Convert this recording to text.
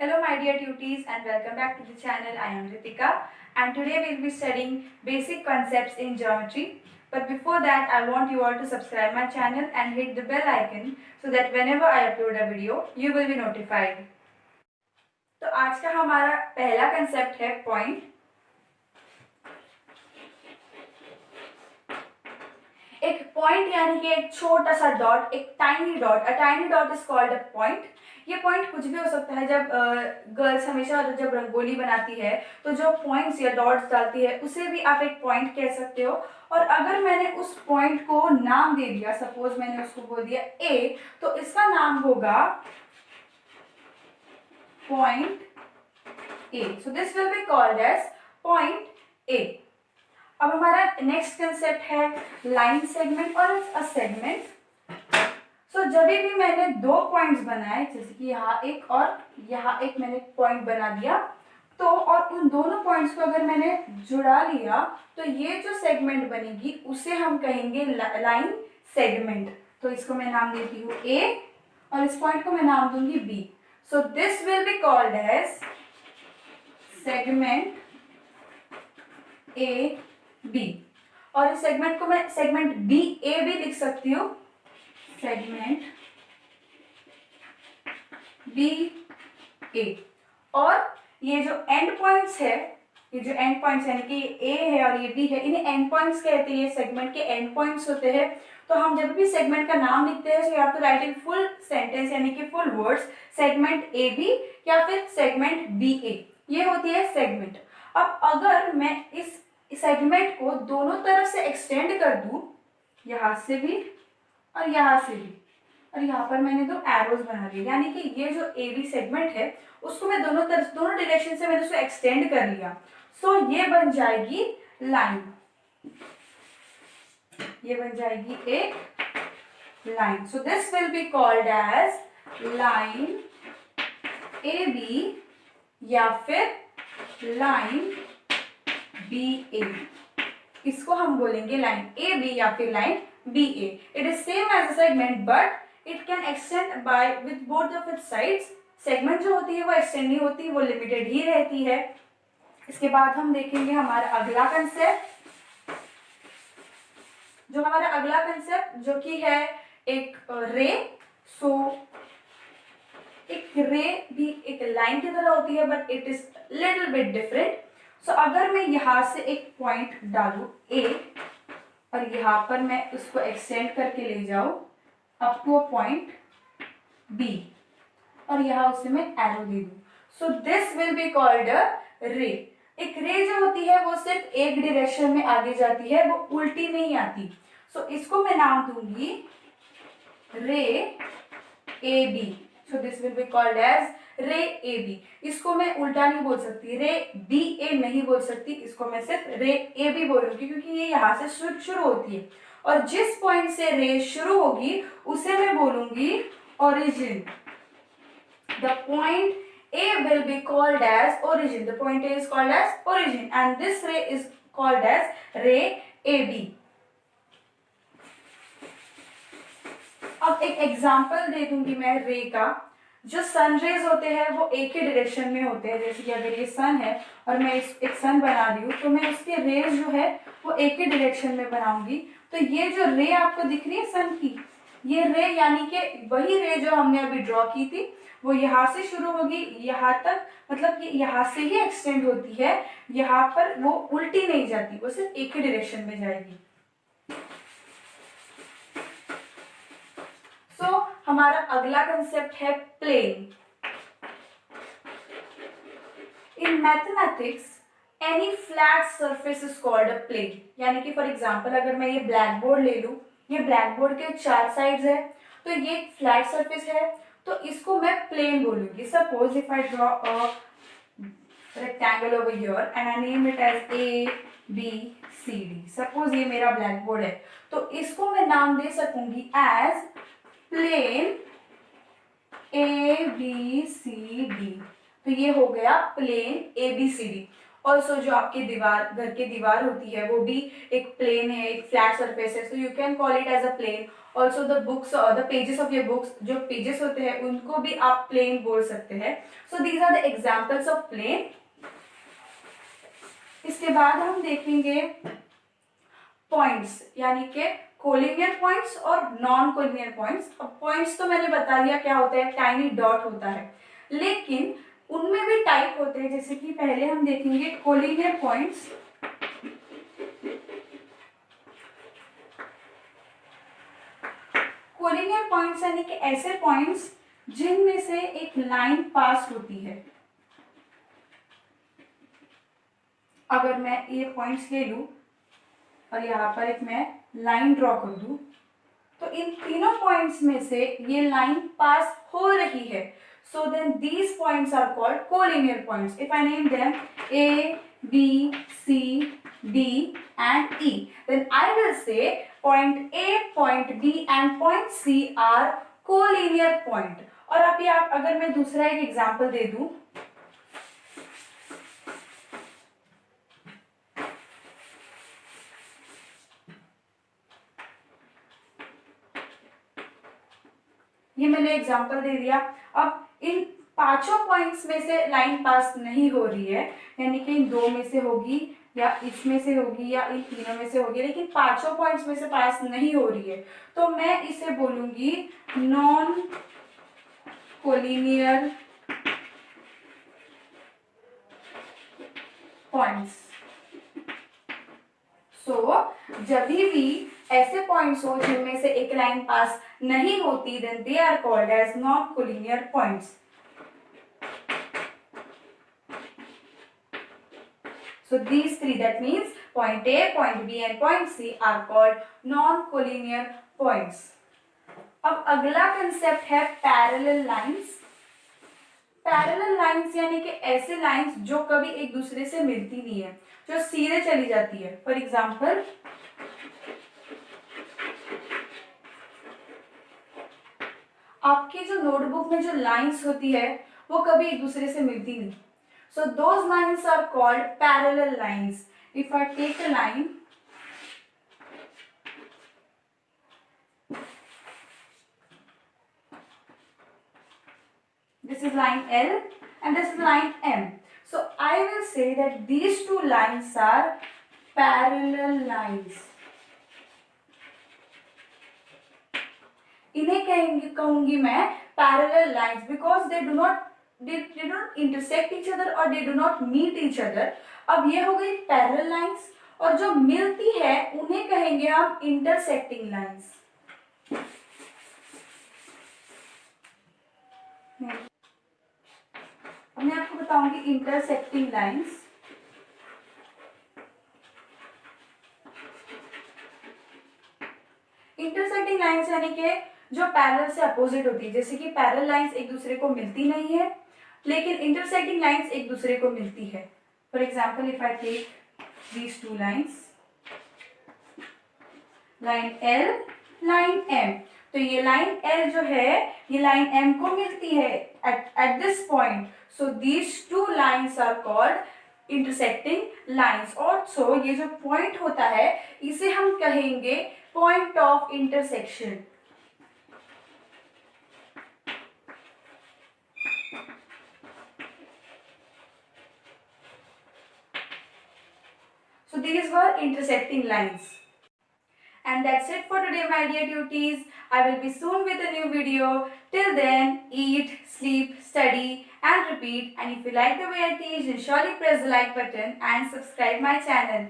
Hello my dear tutees and welcome back to the channel. I am Ritika and today we will be studying basic concepts in geometry. But before that I want you all to subscribe my channel and hit the bell icon so that whenever I upload a video you will be notified. तो आज का हमारा पहला concept है point. एक point यानी कि एक छोटा सा डॉट, एक tiny dot. A tiny dot is called a point. ये पॉइंट कुछ भी हो सकता है. जब गर्ल्स हमेशा जब रंगोली बनाती है तो जो पॉइंट्स या डॉट्स डालती है उसे भी आप एक पॉइंट कह सकते हो. और अगर मैंने उस पॉइंट को नाम दे दिया, सपोज मैंने उसको बोल दिया ए, तो इसका नाम होगा point A. So this will be called as point A. अब हमारा नेक्स्ट कंसेप्ट है लाइन सेगमेंट और अ सेगमेंट. सो जब भी मैंने दो पॉइंट्स बनाए, जैसे कि यहाँ एक और यहाँ एक मैंने पॉइंट बना दिया, तो और उन दोनों पॉइंट्स को अगर मैंने जुड़ा लिया तो ये जो सेगमेंट बनेगी उसे हम कहेंगे लाइन सेगमेंट. तो इसको मैं नाम देती हूँ ए और इस पॉइंट को मैं नाम दूंगी B. So this will be called as segment A B. और इस सेगमेंट को मैं सेगमेंट बी ए भी लिख सकती हूँ. सेगमेंट बी ए. और ये जो एंड पॉइंट्स है, ये जो एंड पॉइंट्स यानी कि ए है और ये बी है, इन्हें एंड पॉइंट्स कहते हैं. ये सेगमेंट के एंड पॉइंट्स होते हैं. तो हम जब भी सेगमेंट का नाम लिखते हैं, so you have to write in full sentence यानी कि full words, segment A B या फिर सेगमेंट बी ए. ये होती है सेगमेंट. अब अगर मैं इस सेगमेंट को दोनों तरफ से एक्सटेंड कर दूं, यहां से भी और यहां से भी, और यहाँ पर मैंने दो एरोज बना दिए, यानी कि ये जो ए बी सेगमेंट है उसको मैं दोनों तरफ, दोनों डायरेक्शन से मैंने उसको एक्सटेंड कर लिया. सो ये बन जाएगी लाइन. ये बन जाएगी एक line. So this will be called as line A B या फिर लाइन बी ए. इसको हम बोलेंगे लाइन ए बी या फिर line B A. It is same as a segment but it can extend by with both of its sides. Segment जो होती है वो एक्सटेंड नहीं होती, वो लिमिटेड ही रहती है. इसके बाद हम देखेंगे हमारा अगला कंसेप्ट. जो हमारा अगला कंसेप्ट जो कि है एक रे. सो एक रे भी एक लाइन की तरह होती है but it is little bit different. So अगर मैं यहाँ से एक पॉइंट डालू ए और यहाँ पर मैं उसको एक्सटेंड करके ले जाऊं up to a point B और यहाँ उसे मैं एरो दे दूं, so this will be called a ray. एक रे जो होती है वो सिर्फ एक डायरेक्शन में आगे जाती है, वो उल्टी नहीं आती. सो इसको मैं नाम दूंगी ray A B. So this will be called as ray A B. इसको मैं उल्टा नहीं बोल सकती, रे बी ए नहीं बोल सकती, इसको मैं सिर्फ रे ए बी बोलूंगी क्योंकि ये यहाँ से शुरू होती है. और जिस पॉइंट से रे शुरू होगी उसे मैं बोलूंगी origin. The point A will be called as origin. The point A is called as origin and this ray is called as ray AB. अब एक एग्जांपल दे दूंगी मैं रे का. जो सन रेज होते हैं वो एक ही डायरेक्शन में होते हैं. जैसे कि अगर ये सन है और मैं एक सन बना रही हूँ तो मैं उसके रेज जो है वो एक ही डायरेक्शन में बनाऊंगी. तो ये जो रे आपको दिख रही है सन की, ये रे यानी कि वही रे जो हमने अभी ड्रॉ की थी, वो यहाँ से शुरू होगी यहाँ तक, मतलब कि यहाँ से ही एक्सटेंड होती है. यहाँ पर वो उल्टी नहीं जाती, वो सिर्फ एक ही डायरेक्शन में जाएगी. सो हमारा अगला कंसेप्ट है plane. In mathematics any flat surface is called a plane. यानी कि फॉर एग्जांपल अगर मैं ये ब्लैक बोर्ड ले लूं, ये ब्लैक बोर्ड के चार साइड्स है तो ये एक फ्लैट सरफेस है, तो इसको मैं प्लेन बोलूंगी. Suppose if I draw a rectangle over here and I name it as A B C D. Suppose ये मेरा ब्लैक बोर्ड है तो इसको मैं नाम दे सकूंगी as plane A B C D. तो ये हो गया plane A B C D. Also जो आपकी दीवार, घर की दीवार होती है वो भी एक प्लेन है, एक फ्लैट सरफेस है, so you can call it as a plane. Also the books, the pages of your books, जो पेजेस होते हैं उनको भी आप प्लेन बोल सकते हैं। So these are the examples of plane. इसके बाद हम देखेंगे पॉइंट्स, यानी कि कोलिनियर पॉइंट्स और नॉन कोलिनियर पॉइंट्स। अब पॉइंट्स तो मैंने बता दिया क्या होता है, टाइनी डॉट होता है, लेकिन उनमें भी टाइप होते हैं। जैसे कि पहले हम देखेंगे कोलिनियर पॉइंट्स। कोलिनियर पॉइंट्स यानी कि ऐसे पॉइंट्स जिनमें से एक लाइन पास होती है। अगर मैं ये पॉइंट्स ले लूं और यहाँ पर एक मैं लाइन ड्रॉ कर दूं, तो इन तीनों पॉइंट्स में से ये लाइन पास हो रही है। So then these points are called collinear points. If I name them A, B, C, D and E, then I will say point A, point B and point C are collinear point. और अभी अगर मैं दूसरा एक example दे दूं, ये मैंने example दे दिया। अब इन पांचों पॉइंट्स में से लाइन पास नहीं हो रही है, यानी कि इन दो में से होगी या इसमें से होगी या इन तीनों में से होगी, लेकिन पांचों पॉइंट्स में से पास नहीं हो रही है, तो मैं इसे बोलूंगी नॉन कोलिनियर पॉइंट्स। सो जब भी ऐसे पॉइंट्स हो जिनमें से एक लाइन पास नहीं होती, then they are called as non collinear points. So these three, that means point A, point B and point C are called non-collinear points. अब अगला कंसेप्ट है पैरेलल लाइंस। पैरेलल लाइंस यानी कि ऐसे लाइंस जो कभी एक दूसरे से मिलती नहीं है, जो सीधे चली जाती है। फॉर एग्जाम्पल, आपकी जो नोटबुक में जो लाइंस होती है वो कभी एक दूसरे से मिलती नहीं। So those lines are called parallel lines. If I take a line, this is line L and this is line M. So I will say that these two lines are parallel lines. इन्हें कहूंगी मैं parallel lines because they do not intersect each other or they do not meet each other. अब ये हो गई parallel lines, और जो मिलती है उन्हें कहेंगे हम इंटरसेक्टिंग लाइंस। अब मैं आपको बताऊंगी इंटरसेक्टिंग लाइंस। इंटरसेक्टिंग लाइंस यानी कि जो पैरेलल से अपोजिट होती है। जैसे कि पैरेलल लाइंस एक दूसरे को मिलती नहीं है, लेकिन इंटरसेक्टिंग लाइंस एक दूसरे को मिलती है। For example, if I take these two lines, line L, line M, तो ये लाइन L जो है ये लाइन M को मिलती है at this point. So these two lines are called intersecting lines. Also ये जो पॉइंट होता है इसे हम कहेंगे point of intersection. So these were intersecting lines. And that's it for today, my dear tutees. I will be soon with a new video. Till then, eat, sleep, study and repeat. And if you like the way I teach, then surely press the like button and subscribe my channel.